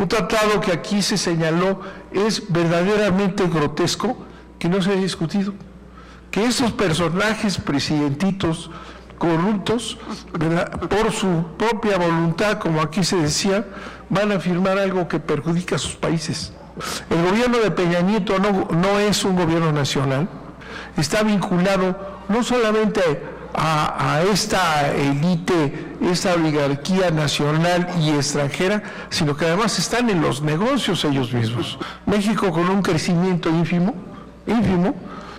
Un tratado que aquí se señaló es verdaderamente grotesco, que no se ha discutido. Que esos personajes presidentitos corruptos, ¿verdad?, por su propia voluntad, como aquí se decía, van a firmar algo que perjudica a sus países. El gobierno de Peña Nieto no es un gobierno nacional, está vinculado no solamente a esta élite, esta oligarquía nacional y extranjera, sino que además están en los negocios ellos mismos. México, con un crecimiento ínfimo,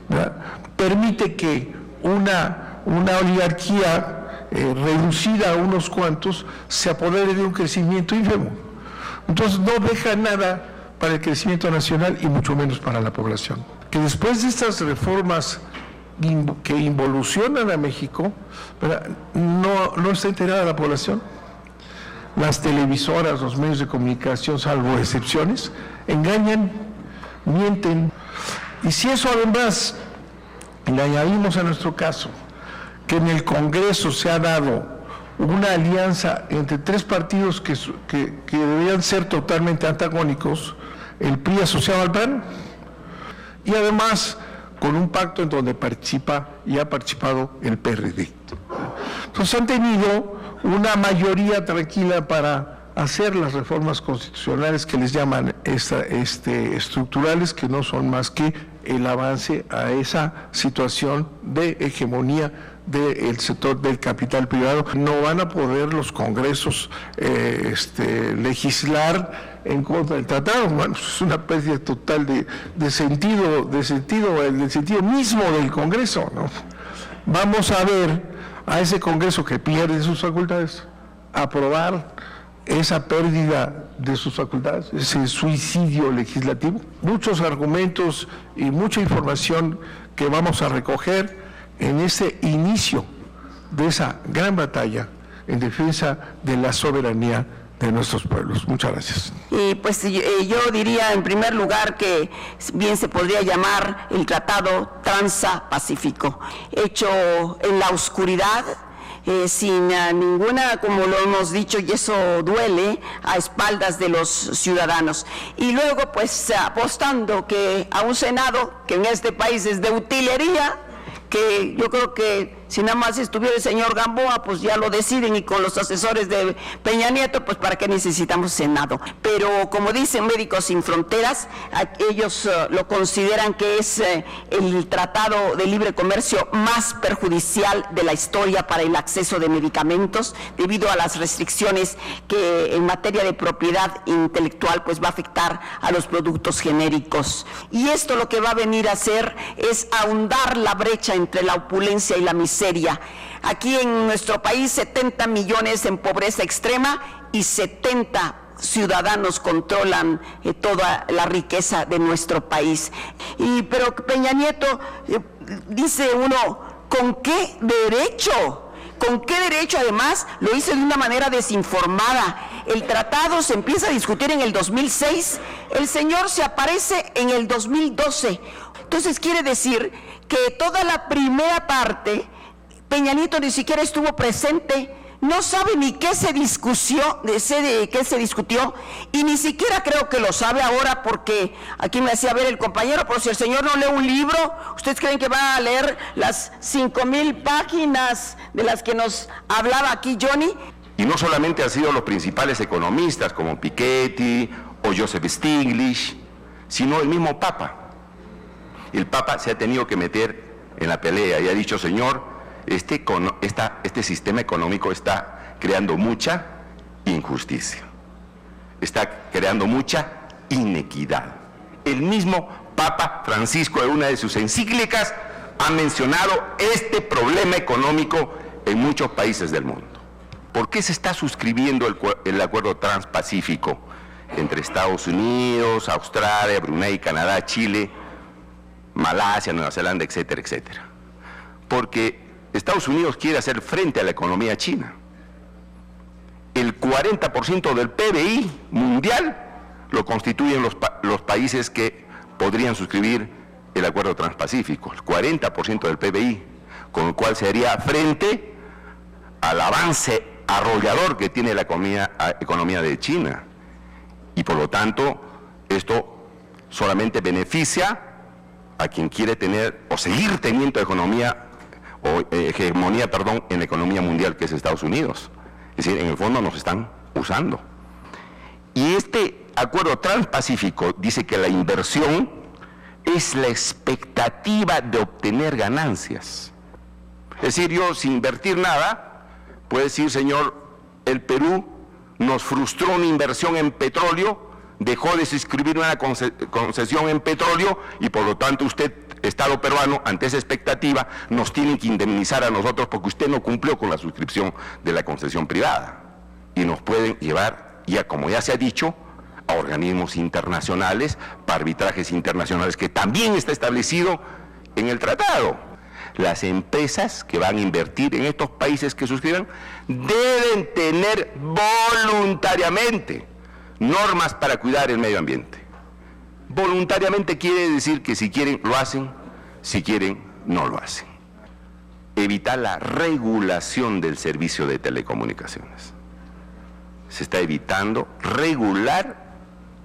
¿verdad?, permite que una oligarquía reducida a unos cuantos se apodere de un crecimiento ínfimo. Entonces no deja nada para el crecimiento nacional y mucho menos para la población. Que después de estas reformas que involucionan a México, ¿verdad?, no está enterada la población. Las televisoras, los medios de comunicación, salvo excepciones, engañan, mienten. Y si eso además le añadimos a nuestro caso que en el Congreso se ha dado una alianza entre tres partidos que deberían ser totalmente antagónicos, el PRI asociado al PAN, y además con un pacto en donde participa y ha participado el PRD. Entonces han tenido una mayoría tranquila para hacer las reformas constitucionales que les llaman estructurales, que no son más que el avance a esa situación de hegemonía del sector del capital privado. No van a poder los congresos legislar en contra del tratado. Bueno, es una pérdida total de sentido, del sentido mismo del Congreso, ¿no? Vamos a ver a ese Congreso que pierde sus facultades aprobar esa pérdida de sus facultades, ese suicidio legislativo. Muchos argumentos y mucha información que vamos a recoger en este inicio de esa gran batalla en defensa de la soberanía de nuestros pueblos. Muchas gracias. Y pues yo diría en primer lugar que bien se podría llamar el Tratado Transpacífico, hecho en la oscuridad, sin ninguna, como lo hemos dicho, y eso duele, a espaldas de los ciudadanos. Y luego pues apostando que a un Senado que en este país es de utilería, que yo creo que si nada más estuviera el señor Gamboa, pues ya lo deciden, y con los asesores de Peña Nieto, pues para qué necesitamos Senado. Pero como dicen Médicos Sin Fronteras, ellos lo consideran que es el tratado de libre comercio más perjudicial de la historia para el acceso de medicamentos, debido a las restricciones que en materia de propiedad intelectual pues va a afectar a los productos genéricos. Y esto lo que va a venir a hacer es ahondar la brecha entre la opulencia y la miseria. Aquí en nuestro país 70 millones en pobreza extrema y 70 ciudadanos controlan toda la riqueza de nuestro país. Pero Peña Nieto, dice uno, ¿con qué derecho? ¿Con qué derecho? Además, lo hizo de una manera desinformada. El tratado se empieza a discutir en el 2006, el señor se aparece en el 2012. Entonces quiere decir que toda la primera parte Peña Nieto ni siquiera estuvo presente, no sabe ni qué se discutió, y ni siquiera creo que lo sabe ahora, porque aquí me hacía ver el compañero, pero si el señor no lee un libro, ¿ustedes creen que va a leer las 5,000 páginas de las que nos hablaba aquí Johnny? Y no solamente han sido los principales economistas como Piketty o Joseph Stiglitz, sino el mismo Papa. El Papa se ha tenido que meter en la pelea y ha dicho, señor, este sistema económico está creando mucha injusticia, está creando mucha inequidad. El mismo Papa Francisco, en una de sus encíclicas, ha mencionado este problema económico en muchos países del mundo. ¿Por qué se está suscribiendo el acuerdo transpacífico entre Estados Unidos, Australia, Brunei, Canadá, Chile, Malasia, Nueva Zelanda, etcétera, etcétera? Porque Estados Unidos quiere hacer frente a la economía china. El 40% del PBI mundial lo constituyen los países que podrían suscribir el acuerdo transpacífico, el 40% del PBI, con el cual se haría frente al avance arrollador que tiene la economía de China. Y por lo lo tanto, esto solamente beneficia a quien quiere tener o seguir teniendo hegemonía en la economía mundial, que es Estados Unidos. Es decir, en el fondo nos están usando. Y este acuerdo transpacífico dice que la inversión es la expectativa de obtener ganancias. Es decir, yo sin invertir nada, puedo decir, señor, el Perú nos frustró una inversión en petróleo, dejó de suscribir una concesión en petróleo y por lo tanto usted, Estado peruano, ante esa expectativa, nos tiene que indemnizar a nosotros porque usted no cumplió con la suscripción de la concesión privada. Y nos pueden llevar, ya como ya se ha dicho, a organismos internacionales, para arbitrajes internacionales, que también está establecido en el tratado. Las empresas que van a invertir en estos países que suscriban deben tener voluntariamente normas para cuidar el medio ambiente. Voluntariamente quiere decir que si quieren lo hacen, si quieren no lo hacen. Evitar la regulación del servicio de telecomunicaciones. Se está evitando regular,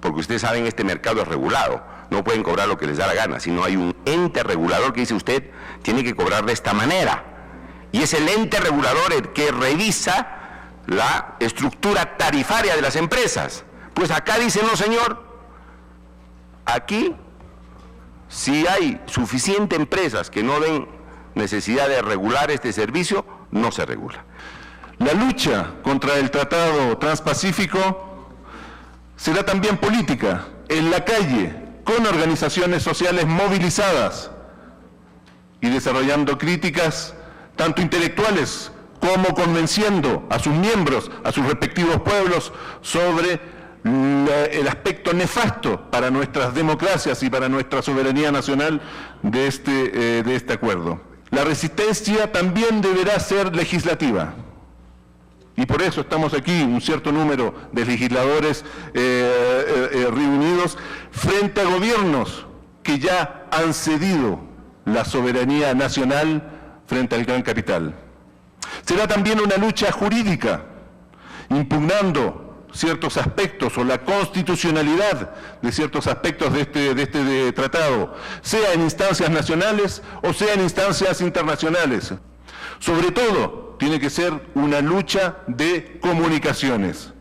porque ustedes saben, este mercado es regulado, no pueden cobrar lo que les da la gana, sino hay un ente regulador que dice usted tiene que cobrar de esta manera, y es el ente regulador el que revisa la estructura tarifaria de las empresas. Pues acá dice, no señor, aquí si hay suficientes empresas que no den necesidad de regular este servicio, no se regula. La lucha contra el Tratado Transpacífico será también política, en la calle, con organizaciones sociales movilizadas y desarrollando críticas tanto intelectuales como convenciendo a sus miembros, a sus respectivos pueblos, sobre el aspecto nefasto para nuestras democracias y para nuestra soberanía nacional de este acuerdo. La resistencia también deberá ser legislativa. Y por eso estamos aquí, un cierto número de legisladores reunidos frente a gobiernos que ya han cedido la soberanía nacional frente al gran capital. Será también una lucha jurídica, impugnando ciertos aspectos o la constitucionalidad de ciertos aspectos de este tratado, sea en instancias nacionales o sea en instancias internacionales. Sobre todo, tiene que ser una lucha de comunicaciones,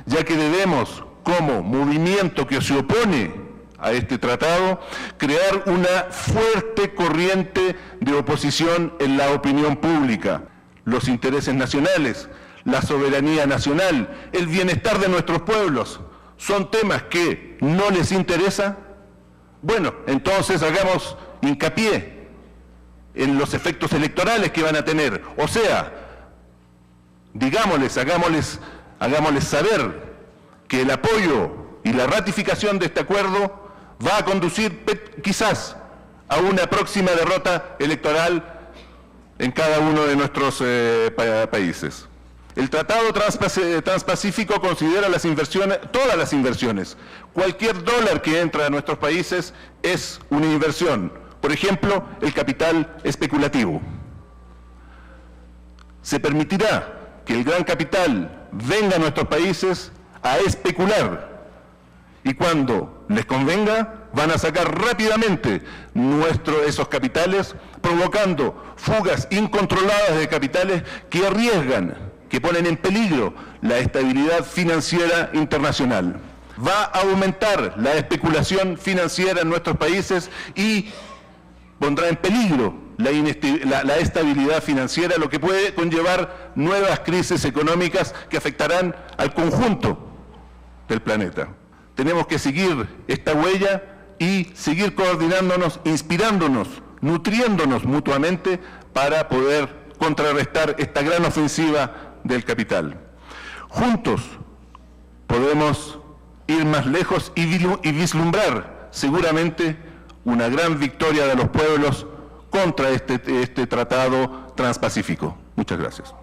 ya que debemos, como movimiento que se opone a este tratado, crear una fuerte corriente de oposición en la opinión pública. Los intereses nacionales, la soberanía nacional, el bienestar de nuestros pueblos, ¿son temas que no les interesa? Bueno, entonces hagamos hincapié en los efectos electorales que van a tener. O sea, digámosles, hagámosles saber que el apoyo y la ratificación de este acuerdo va a conducir quizás a una próxima derrota electoral en cada uno de nuestros países. El Tratado Transpacífico considera las inversiones, todas las inversiones. Cualquier dólar que entra a nuestros países es una inversión. Por ejemplo, el capital especulativo. Se permitirá que el gran capital venga a nuestros países a especular y cuando les convenga van a sacar rápidamente esos capitales, provocando fugas incontroladas de capitales que arriesgan, que ponen en peligro la estabilidad financiera internacional. Va a aumentar la especulación financiera en nuestros países y pondrá en peligro la estabilidad financiera, lo que puede conllevar nuevas crisis económicas que afectarán al conjunto del planeta. Tenemos que seguir esta huella y seguir coordinándonos, inspirándonos, nutriéndonos mutuamente para poder contrarrestar esta gran ofensiva del capital. Juntos podemos ir más lejos y vislumbrar seguramente una gran victoria de los pueblos contra este tratado transpacífico. Muchas gracias.